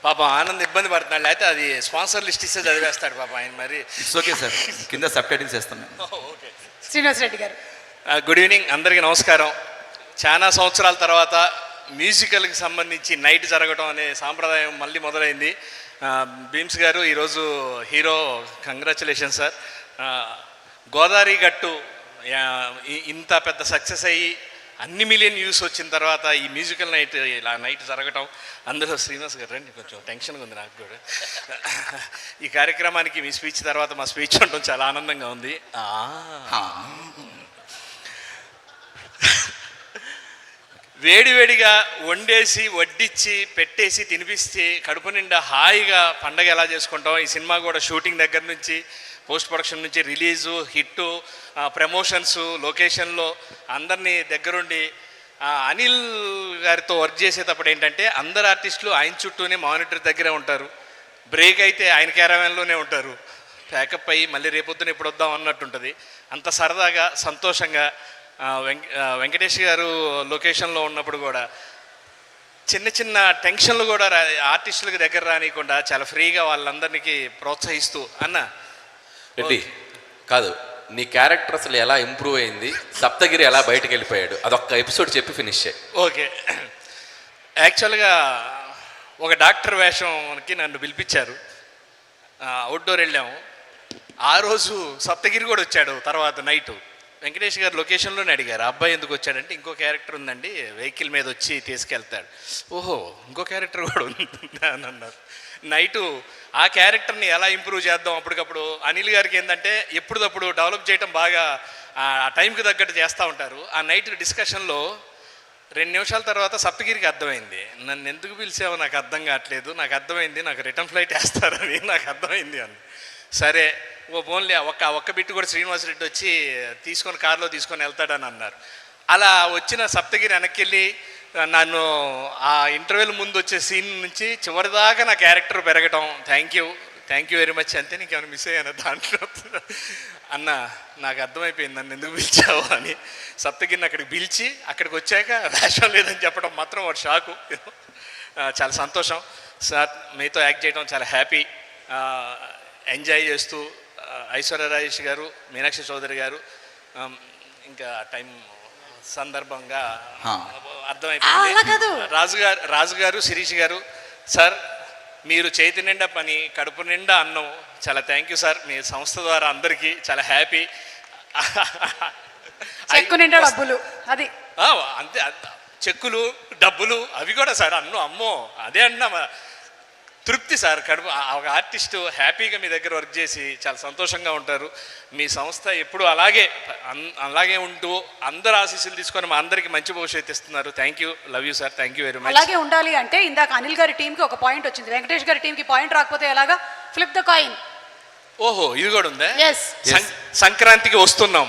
పాపం ఆనంద్ ఇబ్బంది పడుతున్నాడు, అయితే అది స్పాన్సర్ లిస్ట్ ఇస్తే చదివేస్తాడు పాపం ఆయన. మరి ఇట్స్ ఓకే సార్, కింద సబ్ టైటిల్స్ వేస్తున్నాను. ఓకే. శ్రీనివాస్ రెడ్డి గారు. గుడ్ ఈవినింగ్, అందరికీ నమస్కారం. చాలా సంవత్సరాల తర్వాత మ్యూజికల్కి సంబంధించి నైట్ జరగడం అనే సాంప్రదాయం మళ్ళీ మొదలైంది. భీమ్స్ గారు ఈరోజు హీరో, కంగ్రాచులేషన్ సార్. గోదావరి గట్టు ఇంత పెద్ద సక్సెస్ అయ్యి అన్ని మిలియన్ వ్యూస్ వచ్చిన తర్వాత ఈ మ్యూజికల్ నైట్ ఇలా నైట్ జరగటం, అందులో శ్రీనివాస్ గారు రండి, కొంచెం టెన్షన్గా ఉంది నాకు కూడా. ఈ కార్యక్రమానికి మీ స్పీచ్ తర్వాత మా స్పీచ్ ఉండటం చాలా ఆనందంగా ఉంది. వేడివేడిగా వండేసి వడ్డించి పెట్టేసి తినిపిస్తే కడుపు నిండా హాయిగా పండగ ఎలా చేసుకుంటాం. ఈ సినిమా కూడా షూటింగ్ దగ్గర నుంచి పోస్ట్ ప్రొడక్షన్ నుంచి రిలీజు, హిట్టు, ప్రమోషన్స్, లొకేషన్లో అందరినీ దగ్గరుండి అనిల్ గారితో వర్క్ చేసేటప్పుడు ఏంటంటే అందరు ఆర్టిస్టులు ఆయన చుట్టూనే మానిటర్ దగ్గరే ఉంటారు. బ్రేక్ అయితే ఆయన క్యారవాన్లోనే ఉంటారు. ప్యాకప్ అయ్యి మళ్ళీ రేపొద్దున ఇప్పుడు వద్దాం అన్నట్టుంటుంది. అంత సరదాగా సంతోషంగా వెంకటేష్ గారు లొకేషన్లో ఉన్నప్పుడు కూడా చిన్న చిన్న టెన్షన్లు కూడా ఆర్టిస్టులకు దగ్గర రానియకుండా చాలా ఫ్రీగా వాళ్ళందరికీ ప్రోత్సహిస్తూ అన్న రెడ్డి కాదు, నీ క్యారెక్టర్ అసలు ఎలా ఇంప్రూవ్ అయింది, సప్తగిరి ఎలా బయటకు వెళ్ళిపోయాడు, అదొక్క ఎపిసోడ్ చెప్పి ఫినిష్ చేయి. ఓకే. యాక్చువల్గా ఒక డాక్టర్ వేషంకి నన్ను పిలిపించారు, అవుట్డోర్ వెళ్ళాము. ఆ రోజు సప్తగిరి కూడా వచ్చాడు. తర్వాత నైటు వెంకటేష్ గారు లొకేషన్లోనే అడిగారు, అబ్బాయి ఎందుకు వచ్చాడంటే ఇంకో క్యారెక్టర్ ఉందండి, వెహికల్ మీద వచ్చి తీసుకెళ్తాడు. ఓహో, ఇంకో క్యారెక్టర్ కూడా ఉంది అని అన్నారు. నైటు ఆ క్యారెక్టర్ని ఎలా ఇంప్రూవ్ చేద్దాం, అప్పటికప్పుడు అనిల్ గారికి ఏంటంటే ఎప్పుడప్పుడు డెవలప్ చేయటం బాగా ఆ టైంకి తగ్గట్టు చేస్తూ ఉంటారు. ఆ నైట్ డిస్కషన్లో 2 నిమిషాల తర్వాత సప్తగిరికి అర్థమైంది, నన్ను ఎందుకు పిలిచావో నాకు అర్థం కావట్లేదు, నాకు అర్థమైంది నాకు రిటర్న్ ఫ్లైట్ వేస్తారని నాకు అర్థమైంది అని. సరే ఓ ఫోన్లే ఒక్క బిట్టు కూడా శ్రీనివాసరెడ్డి వచ్చి తీసుకొని కారులో తీసుకొని వెళ్తాడని అన్నారు. అలా వచ్చిన సప్తగిరి వెనక్కి వెళ్ళి నన్ను ఆ ఇంటర్వ్యూల ముందు వచ్చే సీన్ నుంచి చివరిదాకా నా క్యారెక్టర్ పెరగటం, థ్యాంక్ యూ వెరీ మచ్. అంతే, నీకేమైనా మిస్ అయ్యాను దాంట్లో అన్న, నాకు అర్థమైపోయింది నన్ను ఎందుకు పిలిచావు అని. సప్తగిరిని అక్కడికి పిలిచి అక్కడికి వచ్చాక వేషం లేదని చెప్పడం మాత్రం వాడు షాకు. చాలా సంతోషం సార్, మీతో యాక్ట్ చేయడం చాలా హ్యాపీ. ఎంజాయ్ చేస్తూ ఐశ్వర్య రాజేష్ గారు, మీనాక్షి చౌదరి గారు, ఇంకా టైం సందర్భంగా అర్థమైపోయింది. రాజు గారు, శిరీష్ గారు, సార్ మీరు చేతి నిండా పని, కడుపు నిండా అన్నం, చాలా థ్యాంక్ యూ సార్. మీ సంస్థ ద్వారా అందరికీ చాలా హ్యాపీ. చెక్కు నిండా డబ్బులు, అది అంతే, చెక్కులు డబ్బులు అవి కూడా సార్ అమ్మో అదే అన్నా తృప్తి సార్. కడుపు ఒక ఆర్టిస్టు హ్యాపీగా మీ దగ్గర వర్క్ చేసి చాలా సంతోషంగా ఉంటారు. మీ సంస్థ ఎప్పుడు అలాగే ఉంటూ అందరు ఆశీస్సులు తీసుకొని మా అందరికి మంచి భవిష్యత్తు ఇస్తున్నారు. Thank you, love you sir, thank you very much. అలాగే ఉండాలి అంటే ఇందాక అనిల్ గారి టీంకి ఒక పాయింట్ వచ్చింది, వెంకటేష్ గారి టీంకి పాయింట్ రాకపోతే ఎలాగా, ఫ్లిప్ ద కాయిన్. ఓహో, ఇది కూడా ఉందా? ఎస్, సంక్రాంతికి వస్తున్నాం.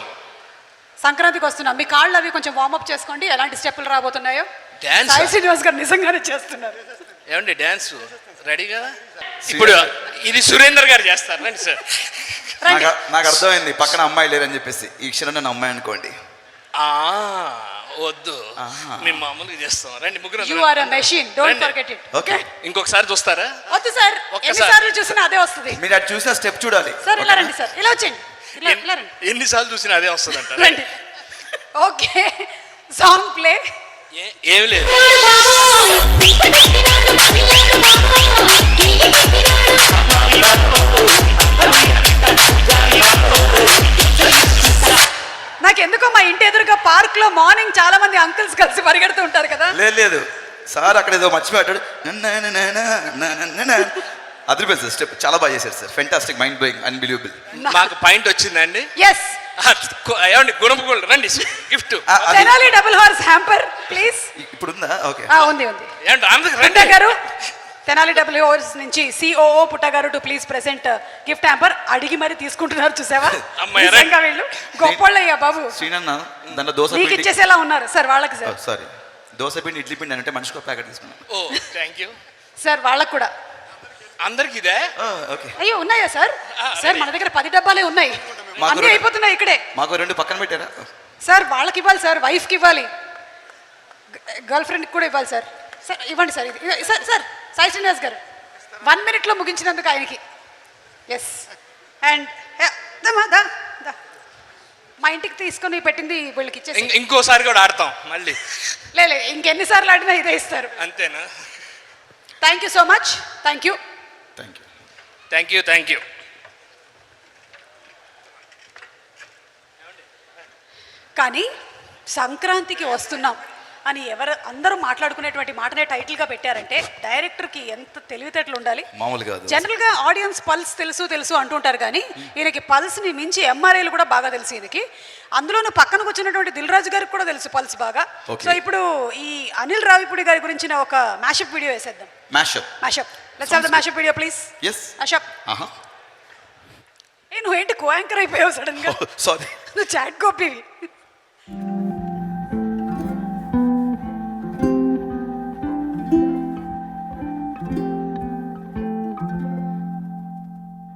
మీ కాళ్ళు అవి కొంచెం వార్మప్ చేసుకోండి, ఎలాంటి స్టెప్పులు రాబోతున్నాయో. డాన్స్ శ్రీనివాస్ గారు నిజంగానే చేస్తున్నారు. ఏమండి డాన్స్ రెడీ కదా? ఇప్పుడు ఇది సురేందర్ గారు చేస్తారు. రండి సార్. నాకు అర్థమైంది పక్కన అమ్మాయి లేరని చెప్పేసి, ఈ క్షణం నన్ను అమ్మాయి అనుకోండి. వద్దు, మేము మామూలుగా చేస్తాం. రండి ముగ్గురు. You are a machine, don't forget it. Okay, ఇంకొకసారి చూస్తారా? వద్దు సార్, ఎన్నిసార్లు చూసినా అదే వస్తుంది. మీరు అది చూసిన స్టెప్ చూడాలి సార్. ఇలా రండి సార్, ఇలా వచ్చేయండి, ఇలా రండి. ఎన్నిసార్లు చూసినా అదే వస్తుంది అంట. రండి. Okay, song play. ఏం లేదు, నాకెందుకో మా ఇంటి ఎదురుగా పార్క్ లో మార్నింగ్ చాలా మంది అంకుల్స్ కలిసి పరిగెడుతూ ఉంటారు కదా. లేదు సార్, అక్కడ ఏదో మర్చిపోయాడు. అదిరిపోయింది సార్, స్టెప్ చాలా బాగా చేశారు sir, fantastic, mind blowing, unbelievable. మాకు పాయింట్ వచ్చిందండి. ఎస్, ఏమండి గుణపగోళ్ళు రండి, gift Tenali double horse hamper please. ఇప్పుడు ఉందా? ఓకే, ఉంది. రండి గారు, తెనాలి డబుల్ హార్స్ నుంచి సిఓఓ పుట్టగారు to please present gift hamper. అడిగి మరి తీసుకుంటున్నారు, చూసావా? నిజంగా వీళ్ళు గొప్పోళ్ళయ్యా బాబు. శ్రీనన్న దాంట్లో దోశ మీకు ఇచ్చేసేలా ఉన్నారు సార్. వాళ్ళకి సార్, సారీ, దోశ పిండి, ఇడ్లీ పిండి అంటే మనిషికి ఒక ప్యాకెట్ తీసుకున్నాను. ఓ థ్యాంక్ యూ సార్. వాళ్ళకు కూడా అందరికి ఇదే? ఓకే. అయ్యో ఉన్నాయా సార్? సార్ మన దగ్గర 10 డబ్బాలే ఉన్నాయి, అన్నీ అయిపోతున్నాయి ఇక్కడే. మాకు 2 పక్కన పెట్టారా సార్? వాళ్ళకి ఇవ్వాలి సార్, వైఫ్కి ఇవ్వాలి, గర్ల్ ఫ్రెండ్కి కూడా ఇవ్వాలి సార్. సార్ ఇవ్వండి సార్. ఇది సార్. సార్ సాయి శ్రీనివాస్ గారు 1 minute లో ముగించినందుకు ఆయనకి ఎస్ అండ్ మా ఇంటికి తీసుకొని పెట్టింది వీళ్ళకి ఇచ్చేసి ఇంకోసారి కూడా ఆడతాం మళ్ళీ. లేదు ఇంకెన్నిసార్లు ఆడినా ఇదే ఇస్తారు. అంతేనా? Thank you so much. Thank you. Thank you. Thank you. Thank you. కానీ సంక్రాంతికి వస్తున్నాం అని అందరూ మాట్లాడుకునేటువంటి మాటనే టైటిల్గా పెట్టారంటే డైరెక్టర్కి ఎంత తెలివితేటలు ఉండాలి. మామూలు కాదు. జనరల్గా ఆడియన్స్ పల్స్ తెలుసు అంటుంటారు కానీ ఈయనకి పల్స్ని మించి ఎంఆర్ఐలు కూడా బాగా తెలుసు ఈయనకి. అందులోనూ పక్కన కూర్చున్నటువంటి దిల్ రాజు గారికి కూడా తెలుసు పల్స్ బాగా. సో ఇప్పుడు ఈ అనిల్ రావిపూడి గారి గురించిన ఒక మ్యాషప్ వీడియో వేసేద్దాం. Mashup let's have the mashup video please. Yes mashup. నువ్వేంటి కో యాంకర్ అయిపోయావు సడన్ గా? సారీ. నువ్వు చాట్ కాపీవి.